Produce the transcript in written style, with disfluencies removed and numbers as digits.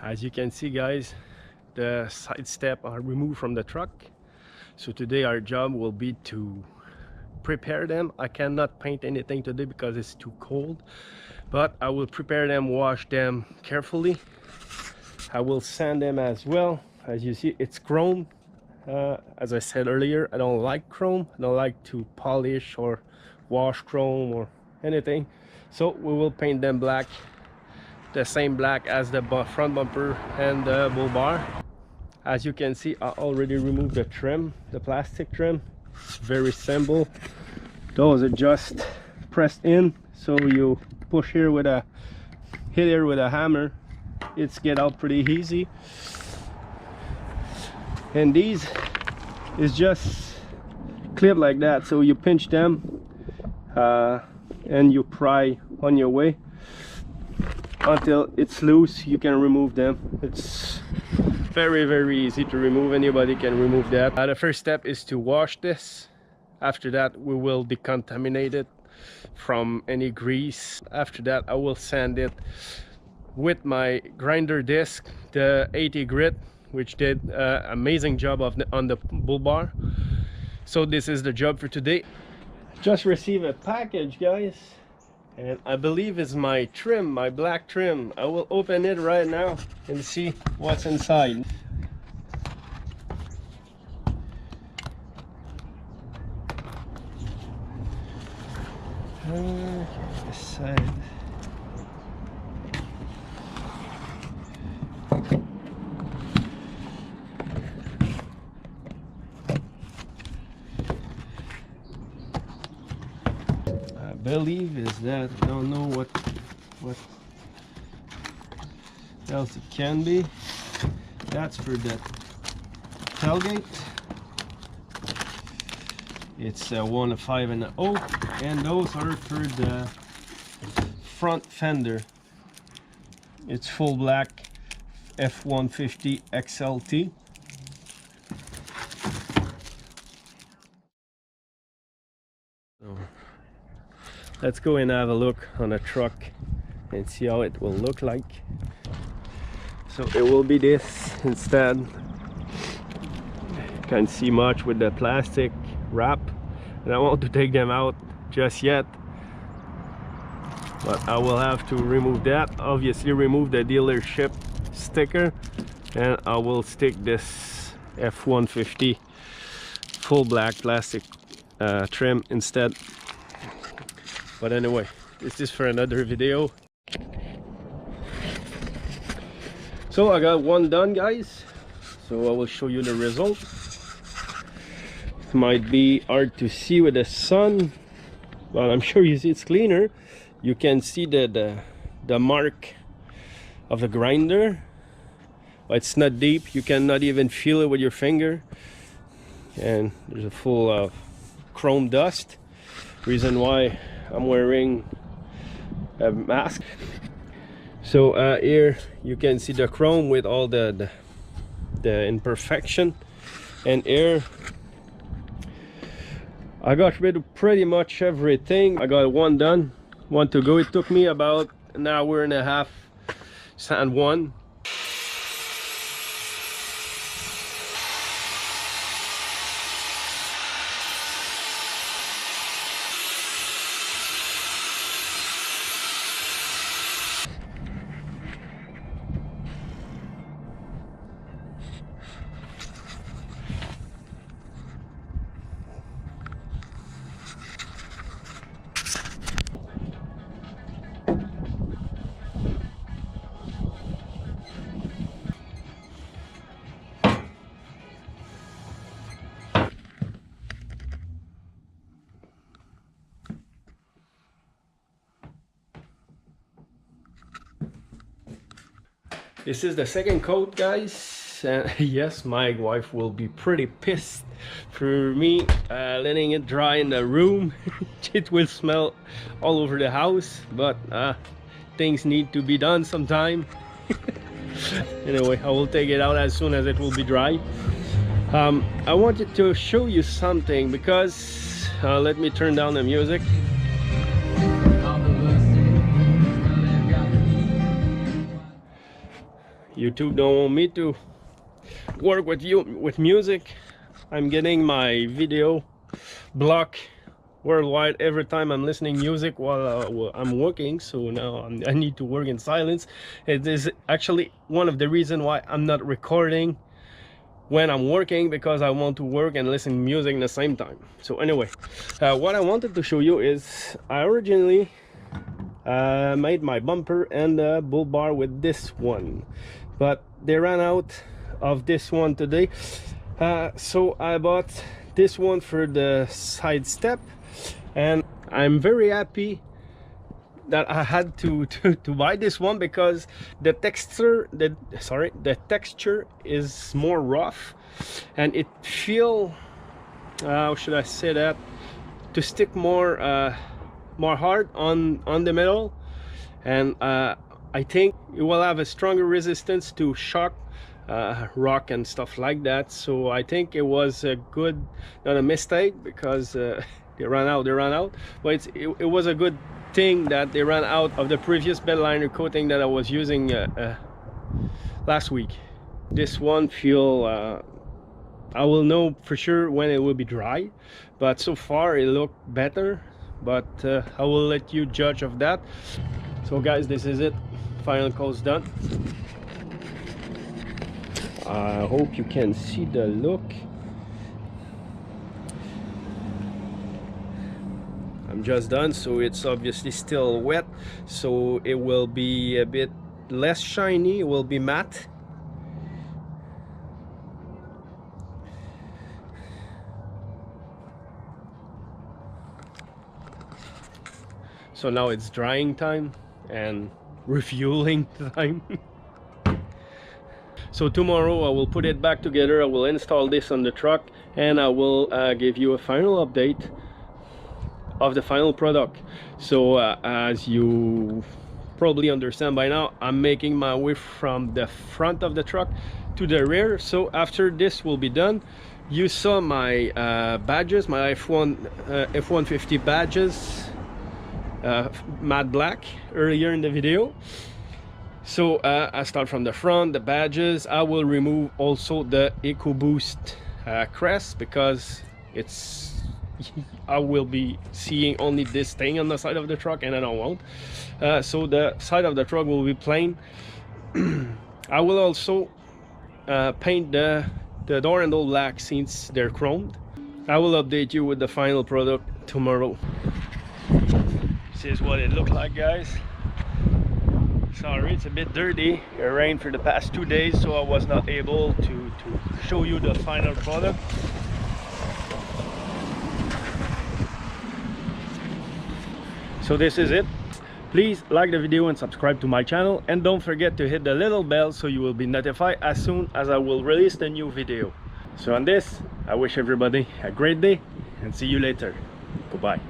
As you can see, guys, the side step are removed from the truck. So today our job will be to prepare them. I cannot paint anything today because it's too cold, but I will prepare them, wash them carefully. I will sand them as well. As you see, it's chrome. As I said earlier, I don't like chrome. I don't like to polish or wash chrome or anything, so we will paint them black, the same black as the front bumper and the bull bar. As you can see, I already removed the trim, the plastic trim. It's very simple. Those are just pressed in, so you push here with a hit here with a hammer, it's get out pretty easy. And these is just clip like that, so you pinch them and you pry on your way until it's loose. You can remove them. It's very easy to remove. Anybody can remove that. The first step is to wash this. After that, we will decontaminate it from any grease. After that, I will sand it with my grinder disc, the 80 grit, which did an amazing job on the bull bar. So this is the job for today. Just received a package, guys, and I believe it's my trim, my black trim. I will open it right now and see what's inside. This side. I believe is that, I don't know what else it can be. That's for the tailgate. It's a 1, a 5, and an oak, and those are for the front fender. It's full black F-150 XLT. So let's go and have a look on a truck and see how it will look like. So it will be this instead. Can't see much with the plastic wrap, and I want to take them out just yet, but I will have to remove that. Obviously remove the dealership sticker, and I will stick this F-150 full black plastic trim instead. But anyway, this is for another video. So I got one done, guys, so I will show you the result. Might be hard to see with the sun, but I'm sure you see it's cleaner. You can see the mark of the grinder, but it's not deep. You cannot even feel it with your finger, and there's a full of chrome dust. Reason why I'm wearing a mask. So here you can see the chrome with all the imperfection, and here I got rid of pretty much everything. I got one done, one to go. It took me about an hour and a half, sand one. This is the second coat, guys. Yes, my wife will be pretty pissed for me letting it dry in the room. It will smell all over the house, but things need to be done sometime. Anyway, I will take it out as soon as it will be dry. I wanted to show you something because let me turn down the music. YouTube don't want me to work with you with music. I'm getting my video block worldwide every time I'm listening music while I'm working, so now I need to work in silence. It is actually one of the reasons why I'm not recording when I'm working, because I want to work and listen to music at the same time. So anyway, what I wanted to show you is I originally made my bumper and bull bar with this one, but they ran out of this one today, so I bought this one for the side step, and I'm very happy that I had to buy this one, because the texture is more rough, and it feel how should I say that, to stick more hard on the metal, and I think it will have a stronger resistance to shock, rock and stuff like that. So I think it was a good, not a mistake, because they ran out, but it was a good thing that they ran out of the previous bed liner coating that I was using last week. This one feel I will know for sure when it will be dry, but so far it looked better, but I will let you judge of that. So guys, this is it, final coat's done. I hope you can see the look. I'm just done, so it's obviously still wet, so it will be a bit less shiny, it will be matte. So now it's drying time and refueling time. So tomorrow I will put it back together, I will install this on the truck, and I will give you a final update of the final product. So as you probably understand by now, I'm making my way from the front of the truck to the rear. So after this will be done, you saw my badges, my F-150 badges, matte black, earlier in the video. So I start from the front, the badges. I will remove also the EcoBoost crest, because it's I will be seeing only this thing on the side of the truck, and I don't want. So the side of the truck will be plain. I will also paint the door handle black, since they're chromed. I will update you with the final product tomorrow. This is what it looked like, guys. Sorry, it's a bit dirty. It rained for the past 2 days, so I was not able to show you the final product. So this is it. Please like the video and subscribe to my channel, and don't forget to hit the little bell so you will be notified as soon as I will release the new video. So on this, I wish everybody a great day, and see you later. Goodbye.